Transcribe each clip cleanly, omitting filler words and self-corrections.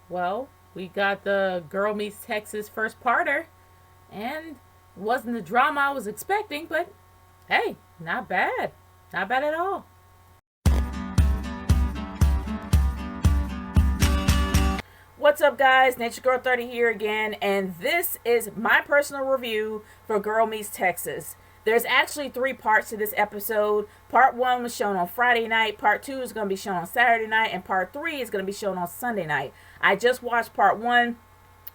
Well, we got the Girl Meets Texas first parter, and it wasn't the drama I was expecting, but hey, not bad. Not bad at all. What's up, guys? Naturegirl 30 here again, and this is my personal review for Girl Meets Texas. There's actually three parts to this episode. Part one was shown on Friday night, part two is going to be shown on Saturday night, and part three is going to be shown on Sunday night. I just watched part one.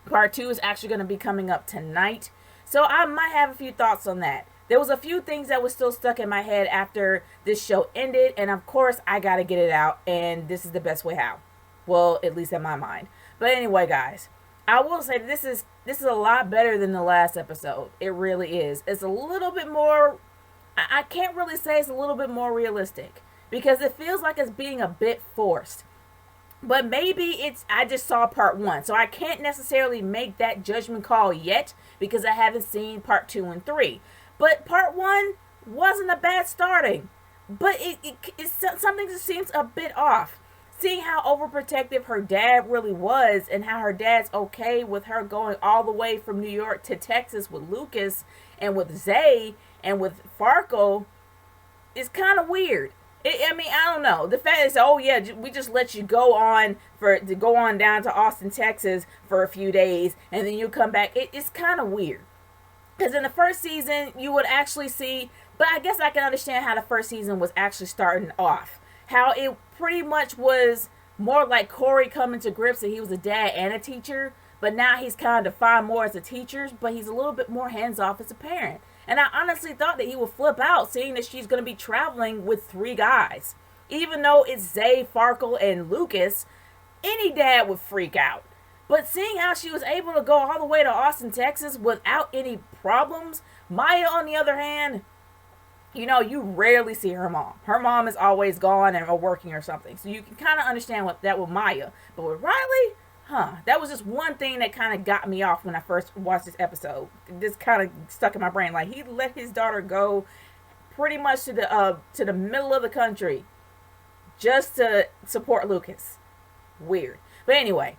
Part two is actually going to be coming up tonight, so I might have a few thoughts on that. There was a few things that was still stuck in my head after this show ended, and of course I got to get it out, and this is the best way how. Well, at least in my mind. But anyway, guys, I will say this is a lot better than the last episode. It really is. It's a little bit more. I can't really say it's a little bit more realistic because it feels like it's being a bit forced. But maybe I just saw part one, so I can't necessarily make that judgment call yet because I haven't seen part two and three. But part one wasn't a bad starting, but it's something that seems a bit off. Seeing how overprotective her dad really was and how her dad's okay with her going all the way from New York to Texas with Lucas and with Zay and with Farkle is kind of weird. I don't know. The fact is, oh yeah, we just let you go on down to Austin, Texas for a few days, and then you come back. It's kind of weird because in the first season you would actually see, but I guess I can understand how the first season was actually starting off. How it pretty much was more like Corey coming to grips that he was a dad and a teacher, but now he's kind of defined more as a teacher, but he's a little bit more hands off as a parent. And I honestly thought that he would flip out seeing that she's going to be traveling with three guys. Even though it's Zay, Farkle, and Lucas, any dad would freak out. But seeing how she was able to go all the way to Austin, Texas without any problems, Maya, on the other hand, you rarely see her mom. Her mom is always gone or working or something. So you can kind of understand what that with Maya. But with Riley, that was just one thing that kind of got me off when I first watched this episode. This kind of stuck in my brain. Like, he let his daughter go pretty much to the middle of the country just to support Lucas. Weird. But anyway,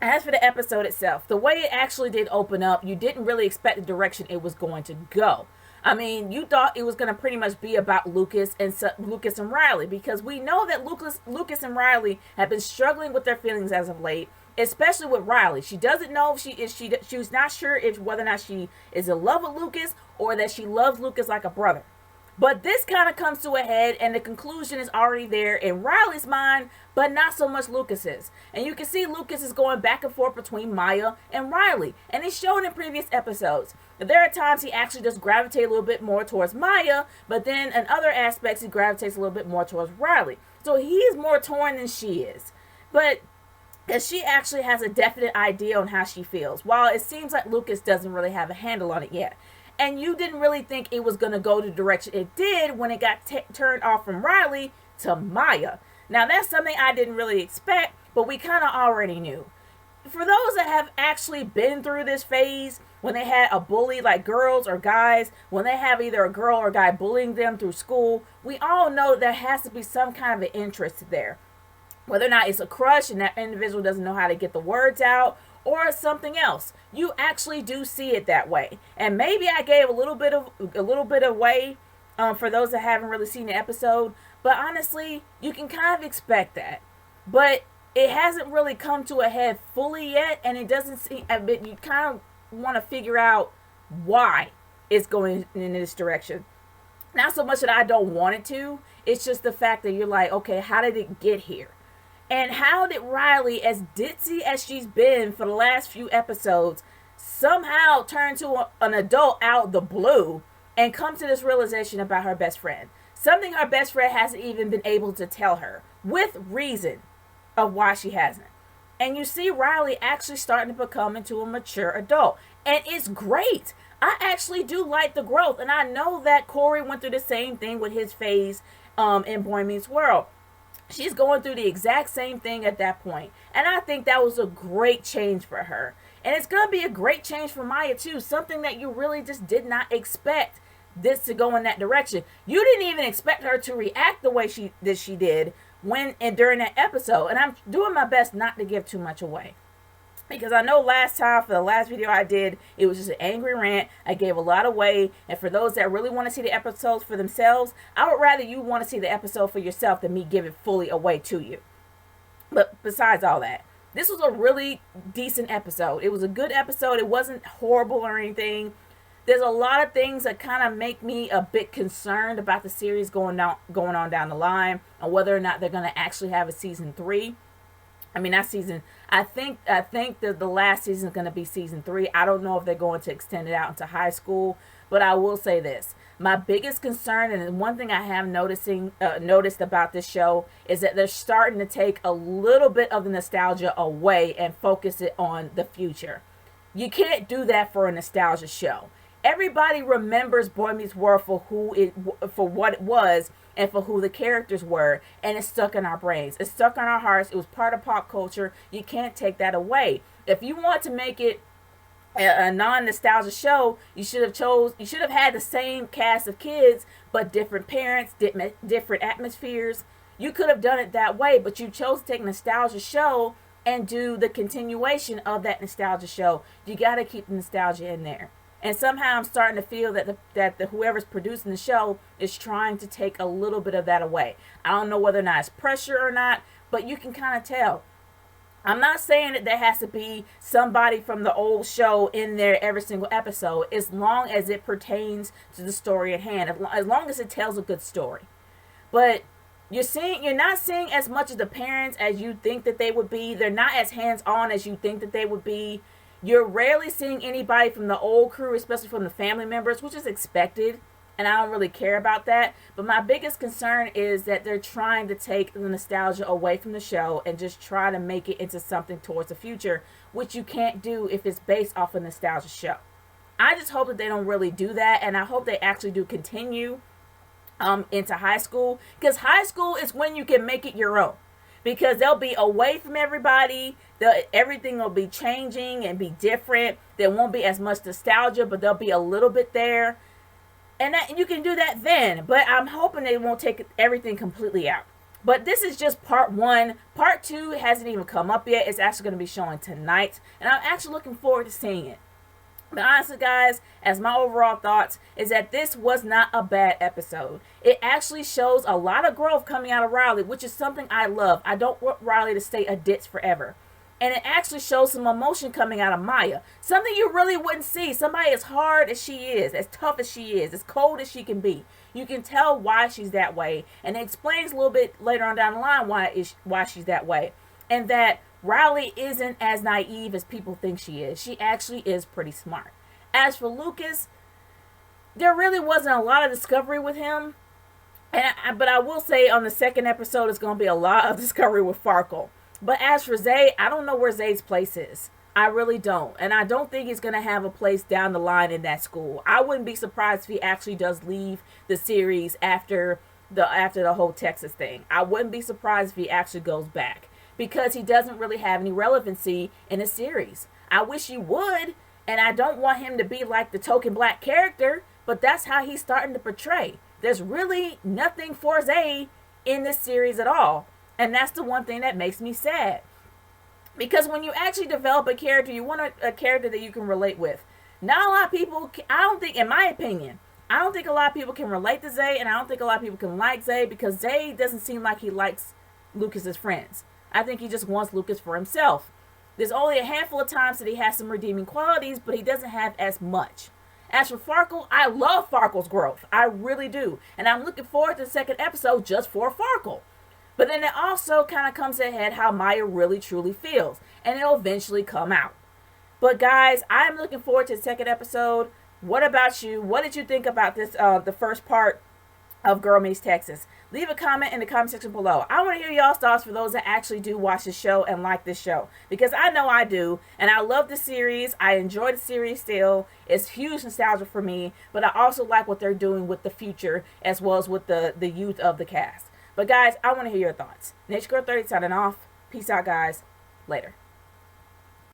as for the episode itself, the way it actually did open up, you didn't really expect the direction it was going to go. I mean, you thought it was going to pretty much be about Lucas and Riley, because we know that Lucas and Riley have been struggling with their feelings as of late, especially with Riley. She doesn't know if she's not sure if whether or not she is in love with Lucas or that she loves Lucas like a brother. But this kind of comes to a head, and the conclusion is already there in Riley's mind, but not so much Lucas's. And you can see Lucas is going back and forth between Maya and Riley, and it's shown in previous episodes. There are times he actually just gravitates a little bit more towards Maya, but then in other aspects he gravitates a little bit more towards Riley. So he is more torn than she is. But because she actually has a definite idea on how she feels, while it seems like Lucas doesn't really have a handle on it yet. And you didn't really think it was going to go the direction it did when it got turned off from Riley to Maya. Now, that's something I didn't really expect, but we kind of already knew. For those that have actually been through this phase, when they had a bully, like girls or guys, when they have either a girl or a guy bullying them through school, we all know there has to be some kind of an interest there. Whether or not it's a crush and that individual doesn't know how to get the words out, or something else, you actually do see it that way. And maybe I gave a little bit away for those that haven't really seen the episode, but honestly, you can kind of expect that. But it hasn't really come to a head fully yet, and it doesn't seem. You kind of want to figure out why it's going in this direction. Not so much that I don't want it to. It's just the fact that you're like, okay, how did it get here? And how did Riley, as ditzy as she's been for the last few episodes, somehow turn to an adult out the blue and come to this realization about her best friend? Something her best friend hasn't even been able to tell her, with reason of why she hasn't. And you see Riley actually starting to become into a mature adult. And it's great. I actually do like the growth. And I know that Corey went through the same thing with his phase in Boy Meets World. She's going through the exact same thing at that point. And I think that was a great change for her. And it's going to be a great change for Maya too. Something that you really just did not expect this to go in that direction. You didn't even expect her to react the way she did when and during that episode. And I'm doing my best not to give too much away. Because I know last time, for the last video I did, it was just an angry rant. I gave a lot away. And for those that really want to see the episodes for themselves, I would rather you want to see the episode for yourself than me give it fully away to you. But besides all that, this was a really decent episode. It was a good episode. It wasn't horrible or anything. There's a lot of things that kind of make me a bit concerned about the series going on down the line, and whether or not they're going to actually have a season 3. I mean, that season, I think that the last season is going to be season 3. I don't know if they're going to extend it out into high school, but I will say this. My biggest concern, and one thing I have noticed about this show, is that they're starting to take a little bit of the nostalgia away and focus it on the future. You can't do that for a nostalgia show. Everybody remembers Boy Meets World for what it was and for who the characters were, and it's stuck in our brains. It's stuck in our hearts. It was part of pop culture. You can't take that away. If you want to make it a non-nostalgia show, you should have had the same cast of kids, but different parents, different atmospheres. You could have done it that way, but you chose to take a nostalgia show and do the continuation of that nostalgia show. You got to keep the nostalgia in there. And somehow I'm starting to feel that whoever's producing the show is trying to take a little bit of that away. I don't know whether or not it's pressure or not, but you can kind of tell. I'm not saying that there has to be somebody from the old show in there every single episode, as long as it pertains to the story at hand, as long as it tells a good story. But you're not seeing as much of the parents as you think that they would be. They're not as hands-on as you think that they would be. You're rarely seeing anybody from the old crew, especially from the family members, which is expected, and I don't really care about that. But my biggest concern is that they're trying to take the nostalgia away from the show and just try to make it into something towards the future, which you can't do if it's based off a nostalgia show. I just hope that they don't really do that, and I hope they actually do continue into high school, because high school is when you can make it your own. Because they'll be away from everybody. Everything will be changing and be different. There won't be as much nostalgia, but there'll be a little bit there. And that you can do that then. But I'm hoping they won't take everything completely out. But this is just part 1. Part 2 hasn't even come up yet. It's actually going to be showing tonight. And I'm actually looking forward to seeing it. But honestly, guys, as my overall thoughts, is that this was not a bad episode. It actually shows a lot of growth coming out of Riley, which is something I love. I don't want Riley to stay a ditz forever. And it actually shows some emotion coming out of Maya. Something you really wouldn't see. Somebody as hard as she is, as tough as she is, as cold as she can be. You can tell why she's that way. And it explains a little bit later on down the line why she's that way. And that Riley isn't as naive as people think she is. She actually is pretty smart. As for Lucas, there really wasn't a lot of discovery with him. But I will say on the second episode, it's going to be a lot of discovery with Farkle. But as for Zay, I don't know where Zay's place is. I really don't. And I don't think he's going to have a place down the line in that school. I wouldn't be surprised if he actually does leave the series after the whole Texas thing. I wouldn't be surprised if he actually goes back, because he doesn't really have any relevancy in the series. I wish he would, and I don't want him to be like the token black character, but that's how he's starting to portray. There's really nothing for Zay in this series at all, and that's the one thing that makes me sad. Because when you actually develop a character, you want a character that you can relate with. Not a lot of people, I don't think, in my opinion, I don't think a lot of people can relate to Zay, and I don't think a lot of people can like Zay, because Zay doesn't seem like he likes Lucas's friends. I think he just wants Lucas for himself. There's only a handful of times that he has some redeeming qualities, but he doesn't have as much. As for Farkle, I love Farkle's growth. I really do. And I'm looking forward to the second episode just for Farkle. But then it also kind of comes ahead how Maya really truly feels. And it'll eventually come out. But guys, I'm looking forward to the second episode. What about you? What did you think about this, the first part of Girl Meets Texas? Leave a comment in the comment section below. I want to hear y'all's thoughts for those that actually do watch this show and like this show. Because I know I do. And I love the series. I enjoy the series still. It's huge nostalgia for me. But I also like what they're doing with the future, as well as with the youth of the cast. But guys, I want to hear your thoughts. Naturegirl 30 signing off. Peace out, guys. Later.